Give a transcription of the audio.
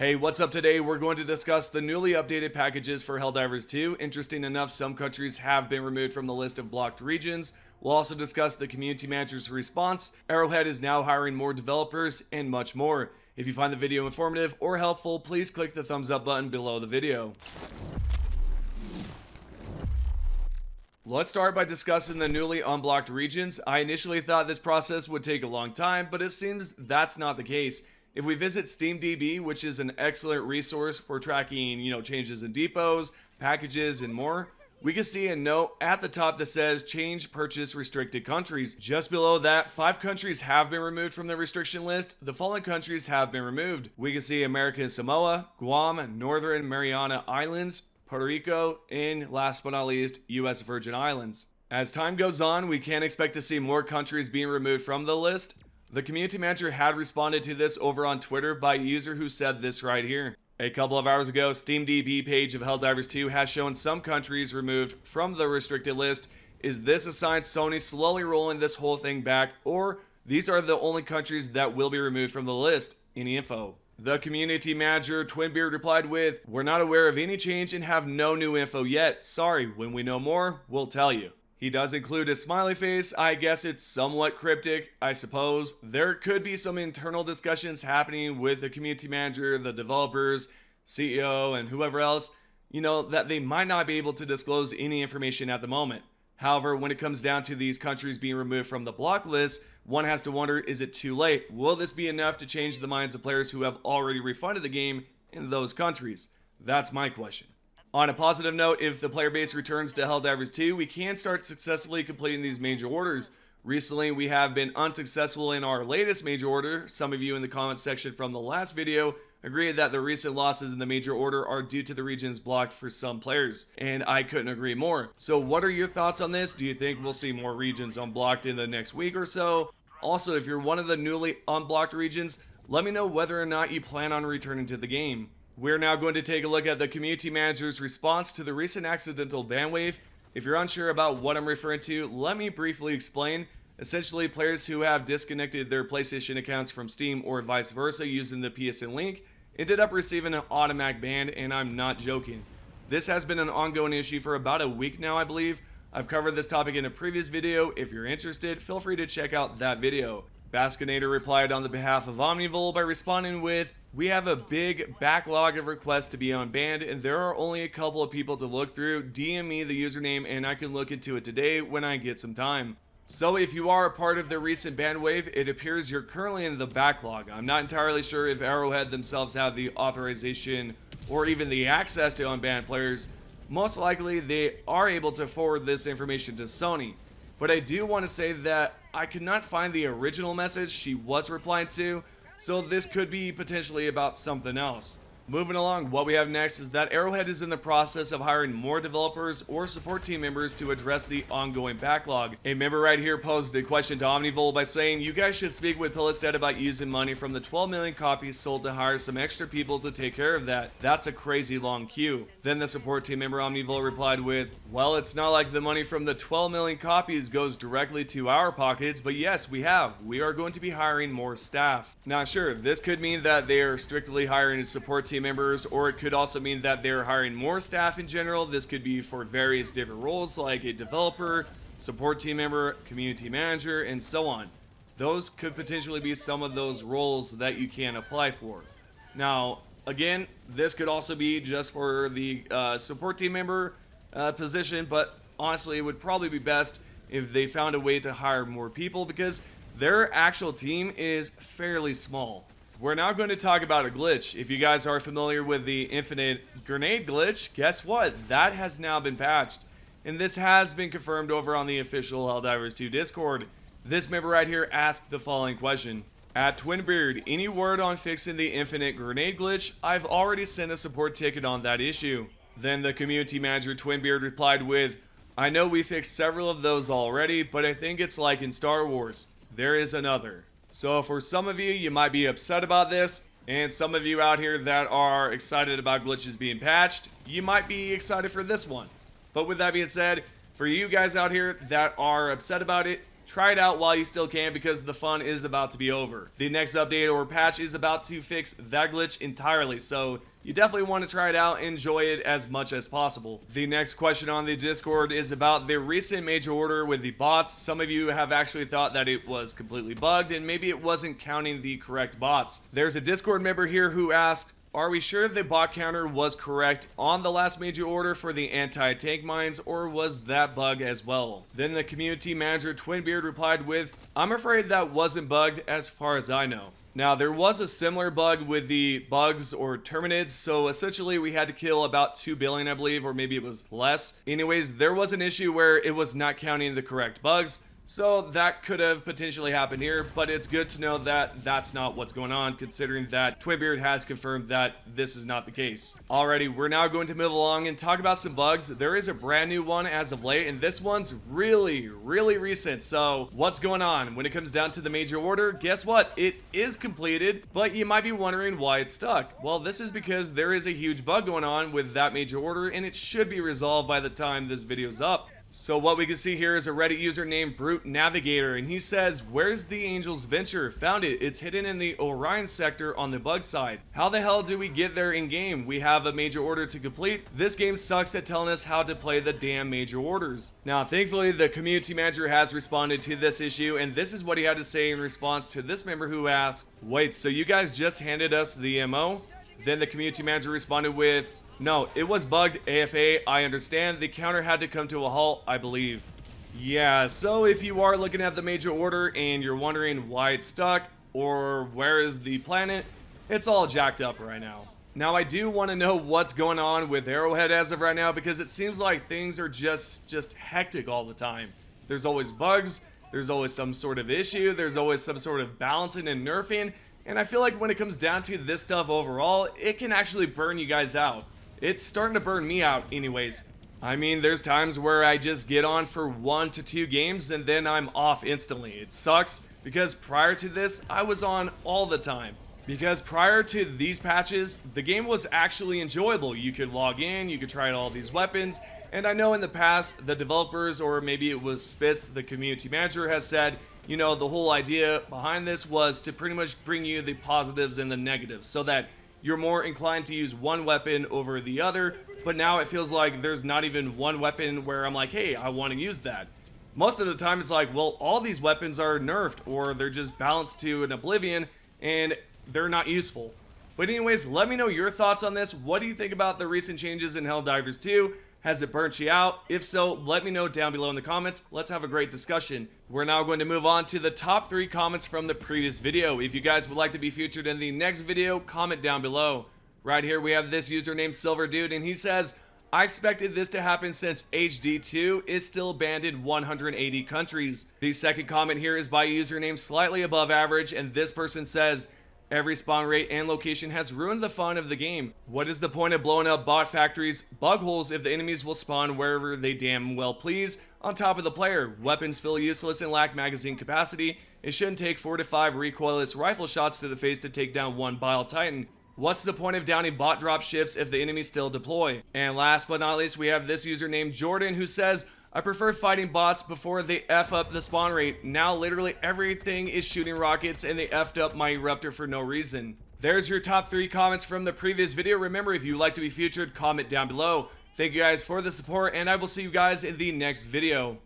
Hey, what's up today? We're going to discuss the newly updated packages for Helldivers 2. Interesting enough, some countries have been removed from the list of blocked regions. We'll also discuss the community manager's response. Arrowhead is now hiring more developers, and much more. If you find the video informative or helpful, please click the thumbs up button below the video. Let's start by discussing the newly unblocked regions. I initially thought this process would take a long time, but it seems that's not the case. If we visit SteamDB, which is an excellent resource for tracking, changes in depots, packages, and more, we can see a note at the top that says change purchase restricted countries. Just below that, 5 countries have been removed from the restriction list. The following countries have been removed. We can see American Samoa, Guam, Northern Mariana Islands, Puerto Rico, and last but not least, US Virgin Islands. As time goes on, we can expect to see more countries being removed from the list. The community manager had responded to this over on Twitter by a user who said this right here. A couple of hours ago, SteamDB page of Helldivers 2 has shown some countries removed from the restricted list. Is this a sign Sony slowly rolling this whole thing back, or these are the only countries that will be removed from the list? Any info? The community manager, Twinbeard, replied with, "We're not aware of any change and have no new info yet. Sorry, when we know more, we'll tell you." He does include a smiley face. I guess it's somewhat cryptic, I suppose. There could be some internal discussions happening with the community manager, the developers, CEO, and whoever else, that they might not be able to disclose any information at the moment. However, when it comes down to these countries being removed from the block list, one has to wonder, is it too late? Will this be enough to change the minds of players who have already refunded the game in those countries? That's my question. On a positive note, if the player base returns to Helldivers 2, we can start successfully completing these major orders. Recently, we have been unsuccessful in our latest major order. Some of you in the comments section from the last video agreed that the recent losses in the major order are due to the regions blocked for some players, and I couldn't agree more. So what are your thoughts on this? Do you think we'll see more regions unblocked in the next week or so? Also, if you're one of the newly unblocked regions, let me know whether or not you plan on returning to the game. We're now going to take a look at the community manager's response to the recent accidental ban wave. If you're unsure about what I'm referring to, let me briefly explain. Essentially, players who have disconnected their PlayStation accounts from Steam or vice versa using the PSN Link ended up receiving an automatic ban, and I'm not joking. This has been an ongoing issue for about a week now, I believe. I've covered this topic in a previous video. If you're interested, feel free to check out that video. Baskinator replied on the behalf of Omnivore by responding with, "We have a big backlog of requests to be unbanned, and there are only a couple of people to look through. DM me the username and I can look into it today when I get some time." So if you are a part of the recent ban wave, it appears you're currently in the backlog. I'm not entirely sure if Arrowhead themselves have the authorization or even the access to unbanned players. Most likely they are able to forward this information to Sony. But I do want to say that I could not find the original message she was replying to, so this could be potentially about something else. Moving along, what we have next is that Arrowhead is in the process of hiring more developers or support team members to address the ongoing backlog. A member right here posed a question to Omnivore by saying, "You guys should speak with Pillisted about using money from the 12 million copies sold to hire some extra people to take care of that. That's a crazy long queue." Then the support team member Omnivore replied with, "Well, it's not like the money from the 12 million copies goes directly to our pockets, but yes, we have. We are going to be hiring more staff." Now sure, this could mean that they are strictly hiring support team members, or it could also mean that they're hiring more staff in general. This could be for various different roles like a developer, support team member, community manager, and so on. Those could potentially be some of those roles that you can apply for. Now, again, this could also be just for the support team member position, but honestly, it would probably be best if they found a way to hire more people because their actual team is fairly small. We're now going to talk about a glitch. If you guys are familiar with the infinite grenade glitch, guess what? That has now been patched. And this has been confirmed over on the official Helldivers 2 Discord. This member right here asked the following question. At Twinbeard, any word on fixing the infinite grenade glitch? I've already sent a support ticket on that issue. Then the community manager Twinbeard replied with, "I know we fixed several of those already, but I think it's like in Star Wars. There is another." So for some of you, you might be upset about this, and some of you out here that are excited about glitches being patched, you might be excited for this one. But with that being said, for you guys out here that are upset about it, try it out while you still can because the fun is about to be over. The next update or patch is about to fix that glitch entirely, so you definitely want to try it out and enjoy it as much as possible. The next question on the Discord is about the recent major order with the bots. Some of you have actually thought that it was completely bugged and maybe it wasn't counting the correct bots. There's a Discord member here who asked, are we sure the bot counter was correct on the last major order for the anti-tank mines, or was that bug as well? Then the community manager Twinbeard replied with, I'm afraid that wasn't bugged as far as I know. Now, there was a similar bug with the bugs or terminids, so essentially we had to kill about 2 billion, I believe, or maybe it was less. Anyways, there was an issue where it was not counting the correct bugs, so that could have potentially happened here, but it's good to know that that's not what's going on, considering that Twinbeard has confirmed that this is not the case. Alrighty, we're now going to move along and talk about some bugs. There is a brand new one as of late, and this one's really recent. So what's going on? When it comes down to the major order, guess what? It is completed, but you might be wondering why it's stuck. Well, this is because there is a huge bug going on with that major order, and it should be resolved by the time this video's up. So what we can see here is a Reddit user named Brute Navigator, and he says, where's the Angel's Venture? Found it. It's hidden in the Orion sector on the bug side. How the hell do we get there in game? We have a major order to complete. This game sucks at telling us how to play the damn major orders. Now, thankfully, the community manager has responded to this issue, and this is what he had to say in response to this member who asked, wait, so you guys just handed us the MO? Then the community manager responded with, no, it was bugged, AFA, I understand. The counter had to come to a halt, I believe. Yeah, so if you are looking at the major order and you're wondering why it's stuck or where is the planet, it's all jacked up right now. Now, I do want to know what's going on with Arrowhead as of right now because it seems like things are just hectic all the time. There's always bugs, there's always some sort of issue, there's always some sort of balancing and nerfing, and I feel like when it comes down to this stuff overall, it can actually burn you guys out. It's starting to burn me out anyways. I mean, there's times where I just get on for 1 to 2 games and then I'm off instantly. It sucks because prior to this, I was on all the time. Because prior to these patches, the game was actually enjoyable. You could log in, you could try out all these weapons, and I know in the past, the developers, or maybe it was Spitz, the community manager, has said, you know, the whole idea behind this was to pretty much bring you the positives and the negatives so that you're more inclined to use one weapon over the other, but now it feels like there's not even one weapon where I'm like, hey, I want to use that. Most of the time it's like, well, all these weapons are nerfed or they're just balanced to an oblivion and they're not useful. But anyways, let me know your thoughts on this. What do you think about the recent changes in Helldivers 2? Has it burnt you out? If so, let me know down below in the comments. Let's have a great discussion. We're now going to move on to the top 3 comments from the previous video. If you guys would like to be featured in the next video, comment down below. Right here we have this user named Silver Dude, and he says, I expected this to happen since HD2 is still banned in 180 countries. The second comment here is by a user named Slightly Above Average, and this person says, every spawn rate and location has ruined the fun of the game. What is the point of blowing up bot factories, bug holes if the enemies will spawn wherever they damn well please on top of the player? Weapons feel useless and lack magazine capacity. It shouldn't take 4 to 5 recoilless rifle shots to the face to take down one Bile Titan. What's the point of downing bot drop ships if the enemies still deploy? And last but not least, we have this user named Jordan who says, I prefer fighting bots before they F up the spawn rate. Now literally everything is shooting rockets and they F'd up my eruptor for no reason. There's your top 3 comments from the previous video. Remember, if you'd like to be featured, comment down below. Thank you guys for the support and I will see you guys in the next video.